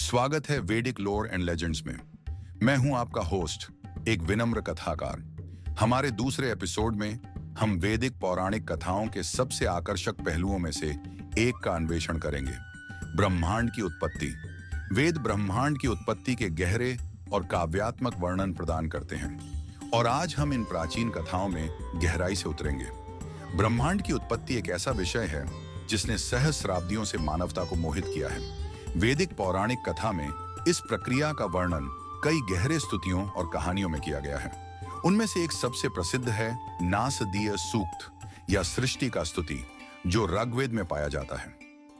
स्वागत है वैदिक लोर एंड लेजेंड्स में। मैं हूं आपका होस्ट, एक विनम्र कथाकार। हमारे दूसरे एपिसोड में हम वैदिक पौराणिक कथाओं के सबसे आकर्षक पहलुओं में से एक का अन्वेषण करेंगे, ब्रह्मांड की उत्पत्ति। वेद ब्रह्मांड की उत्पत्ति के गहरे और काव्यात्मक वर्णन प्रदान करते हैं और आज हम इन प्राचीन कथाओं में गहराई से उतरेंगे। ब्रह्मांड की उत्पत्ति एक ऐसा विषय है जिसने सहस्राब्दियों से मानवता को मोहित किया है। वैदिक पौराणिक कथा में इस प्रक्रिया का वर्णन कई गहरे स्तुतियों और कहानियों में किया गया है। उनमें से एक सबसे प्रसिद्ध है नासदीय सूक्त या सृष्टि का स्तुति, जो ऋग्वेद में पाया जाता है।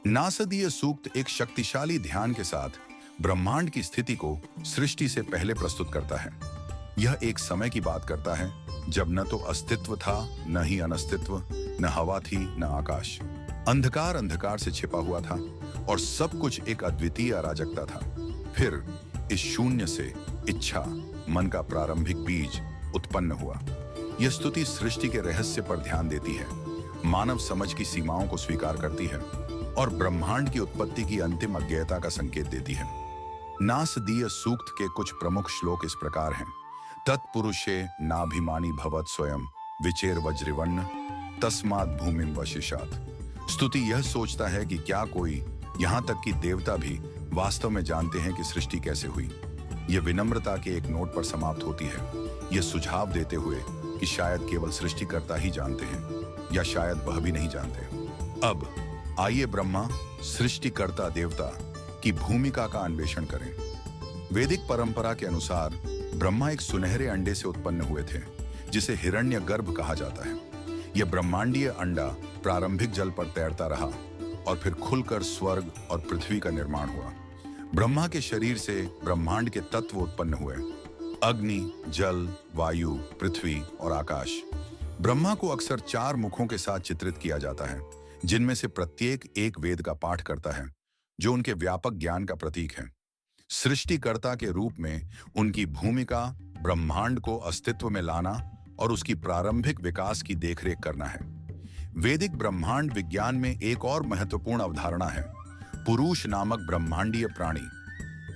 नासदीय सूक्त एक शक्तिशाली ध्यान के साथ ब्रह्मांड की स्थिति को सृष्टि से पहले प्रस्तुत करता है। यह एक समय की बात करता है जब न तो अस्तित्व था, न ही अनस्तित्व, न हवा थी, न आकाश। अंधकार अंधकार से छिपा हुआ था और सब कुछ एक अद्वितीय अराजकता था। फिर इस शून्य से इच्छा, मन का प्रारंभिक बीज उत्पन्न हुआ। यह स्तुति सृष्टि के रहस्य पर ध्यान देती है, मानव समझ की सीमाओं को स्वीकार करती है और ब्रह्मांड की उत्पत्ति की अंतिम अज्ञेयता का संकेत देती है। नासदीय सूक्त के कुछ प्रमुख श्लोक इस प्रकार हैं। तत्पुरुषे नाभिमानी भवत स्वयं विचेर वज्रवर्ण तस्मात् भूमिम वशिषात्। स्तुति यह सोचता है कि क्या कोई, यहाँ तक कि देवता भी, वास्तव में जानते हैं कि सृष्टि कैसे हुई। यह विनम्रता के एक नोट पर समाप्त होती है, यह सुझाव देते हुए कि शायद केवल सृष्टिकर्ता ही जानते हैं या शायद वह भी नहीं जानते। अब आइए ब्रह्मा, सृष्टिकर्ता देवता की भूमिका का अन्वेषण करें। वैदिक परंपरा के अनुसार ब्रह्मा एक सुनहरे अंडे से उत्पन्न हुए थे, जिसे हिरण्यगर्भ कहा जाता है। यह ब्रह्मांडीय अंडा प्रारंभिक जल पर तैरता रहा और फिर खुलकर स्वर्ग और पृथ्वी का निर्माण हुआ। ब्रह्मा के शरीर से ब्रह्मांड के तत्व उत्पन्न हुए: अग्नि, जल, वायु, पृथ्वी और आकाश। ब्रह्मा को अक्सर 4 मुखों के साथ चित्रित किया जाता है, जिनमें से प्रत्येक एक वेद का पाठ करता है, जो उनके व्यापक ज्ञान का प्रतीक है। सृष्टिकर्ता के रूप में उनकी भूमिका ब्रह्मांड को अस्तित्व में लाना और उसकी प्रारंभिक विकास की देखरेख करना है। वैदिक ब्रह्मांड विज्ञान में एक और महत्वपूर्ण अवधारणा है, पुरुष नामक ब्रह्मांडीय प्राणी।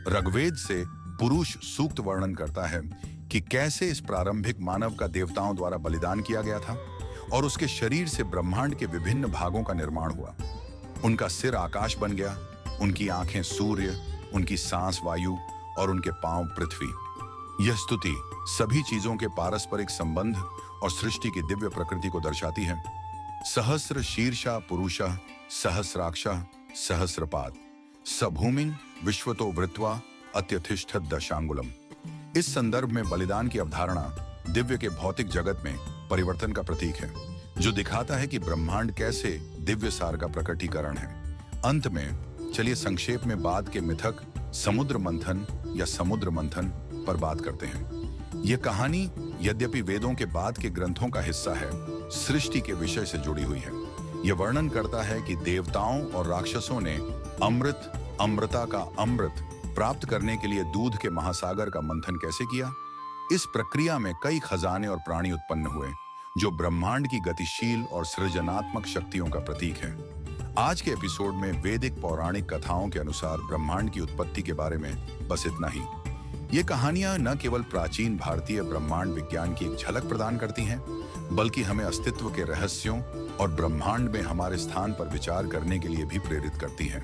ऋग्वेद से पुरुष सूक्त वर्णन करता है कि कैसे इस प्रारंभिक मानव का देवताओं द्वारा बलिदान किया गया था और उसके शरीर से ब्रह्मांड के विभिन्न भागों का निर्माण हुआ। उनका सिर आकाश बन गया, उनकी आंखें सूर्य, उनकी सांस वायु और उनके पांव पृथ्वी। यह स्तुति सभी चीजों के पारस्परिक संबंध और सृष्टि की दिव्य प्रकृति को दर्शाती है। सहस्र शीर्षा पुरुषः सहस्राक्षः सहस्रपाद सभूमिं विश्वतो वृत्वा अत्यतिष्ठत् दशांगुलम। इस संदर्भ में बलिदान की अवधारणा दिव्य के भौतिक जगत में परिवर्तन का प्रतीक है, जो दिखाता है कि ब्रह्मांड कैसे दिव्य सार का प्रकटीकरण है। अंत में चलिए संक्षेप में बाद के मिथक समुद्र मंथन या समुद्र मंथन पर बात करते हैं। यह कहानी, यद्यपि वेदों के बाद के ग्रंथों का हिस्सा है, सृष्टि के विषय से जुड़ी हुई है। यह वर्णन करता है कि देवताओं और राक्षसों ने अमृता का अमृत प्राप्त करने के लिए दूध के महासागर का मंथन कैसे किया। इस प्रक्रिया में कई खजाने और प्राणी उत्पन्न हुए, जो ब्रह्मांड की गतिशील और सृजनात्मक शक्तियों का प्रतीक है। आज के एपिसोड में वैदिक पौराणिक कथाओं के अनुसार ब्रह्मांड की उत्पत्ति के बारे में बस इतना ही। ये कहानियां न केवल प्राचीन भारतीय ब्रह्मांड विज्ञान की एक झलक प्रदान करती हैं, बल्कि हमें अस्तित्व के रहस्यों और ब्रह्मांड में हमारे स्थान पर विचार करने के लिए भी प्रेरित करती हैं।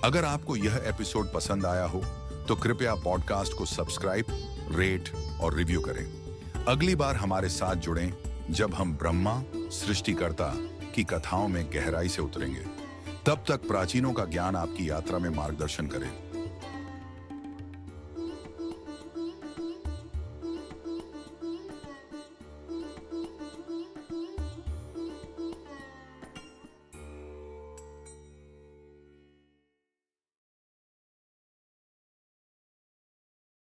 अगर आपको यह एपिसोड पसंद आया हो तो कृपया पॉडकास्ट को सब्सक्राइब, रेट और रिव्यू करें। अगली बार हमारे साथ जुड़ें जब हम ब्रह्मा, सृष्टिकर्ता की कथाओं में गहराई से उतरेंगे। तब तक प्राचीनों का ज्ञान आपकी यात्रा में मार्गदर्शन करे।